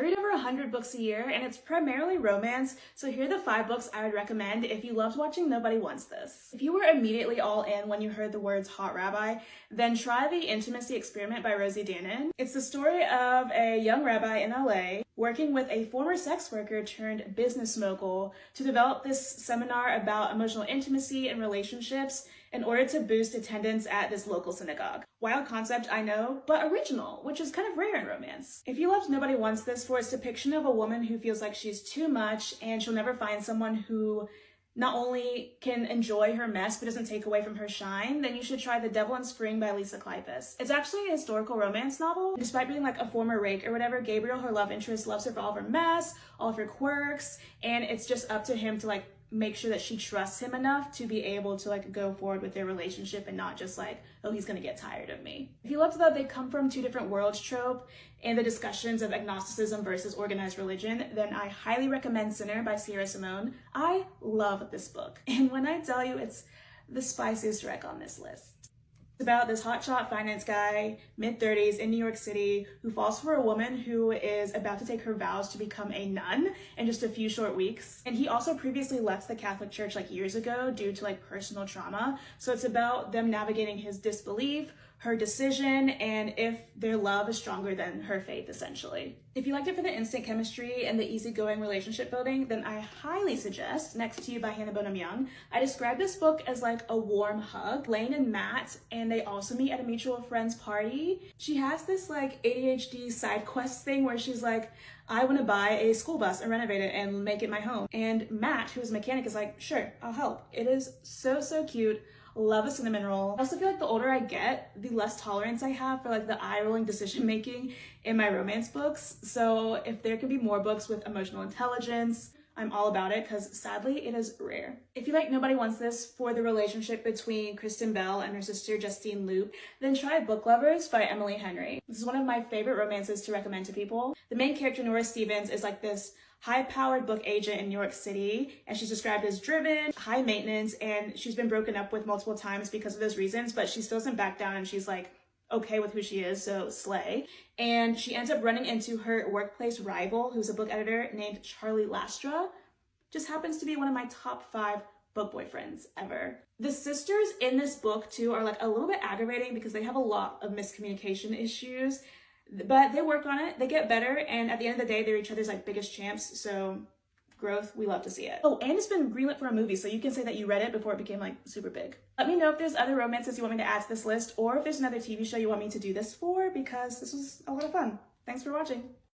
read over 100 books a year, and it's primarily romance, so here are the 5 books I would recommend if you loved watching Nobody Wants This. If you were immediately all in when you heard the words hot rabbi, then try The Intimacy Experiment by Rosie Dannan. It's the story of a young rabbi in LA working with a former sex worker turned business mogul to develop this seminar about emotional intimacy and relationships in order to boost attendance at this local synagogue. Wild concept, I know, but original, which is kind of rare in romance. If you loved Nobody Wants This for its depiction of a woman who feels like she's too much and she'll never find someone who not only can enjoy her mess but doesn't take away from her shine, then you should try The Devil in Spring by Lisa Kleypas. It's actually a historical romance novel. Despite being like a former rake or whatever, Gabriel, her love interest, loves her for all of her mess, all of her quirks, and it's just up to him to like make sure that she trusts him enough to be able to like go forward with their relationship and not just like, oh, he's gonna get tired of me. If you loved the They Come From Two Different Worlds trope and the discussions of agnosticism versus organized religion, then I highly recommend Sinner by Simone. I love this book, and when I tell you it's the spiciest wreck on this list. It's about this hotshot finance guy, mid-30s in New York City, who falls for a woman who is about to take her vows to become a nun in just a few short weeks. And he also previously left the Catholic Church like years ago due to like personal trauma. So it's about them navigating his disbelief, her decision, and if their love is stronger than her faith, essentially. If you liked it for the instant chemistry and the easygoing relationship building, then I highly suggest Next to You by Hannah Bonham Young. I describe this book as like a warm hug. Lane and Matt, and they also meet at a mutual friend's party. She has this like ADHD side quest thing where she's like, I want to buy a school bus and renovate it and make it my home. And Matt, who's a mechanic, is like, sure, I'll help. It is so, so cute. Love a cinnamon roll. I also feel like the older I get, the less tolerance I have for like the eye-rolling decision making in my romance books. So if there could be more books with emotional intelligence, I'm all about it, because sadly it is rare. If you like Nobody Wants This for the relationship between Kristen Bell and her sister Justine Loop, then try Book Lovers by Emily Henry. This is one of my favorite romances to recommend to people. The main character, Nora Stevens, is like this high-powered book agent in New York City, and she's described as driven, high maintenance, and she's been broken up with multiple times because of those reasons, but she still doesn't back down, and she's like okay with who she is, so slay. And she ends up running into her workplace rival, who's a book editor named Charlie Lastra. Just happens to be one of my top 5 book boyfriends ever. The sisters in this book too are like a little bit aggravating because they have a lot of miscommunication issues, but they work on it, they get better, and at the end of the day, they're each other's like biggest champs, so growth, we love to see it. Oh, and it's been greenlit for a movie, so you can say that you read it before it became like super big. Let me know if there's other romances you want me to add to this list, or if there's another TV show you want me to do this for, because this was a lot of fun. Thanks for watching.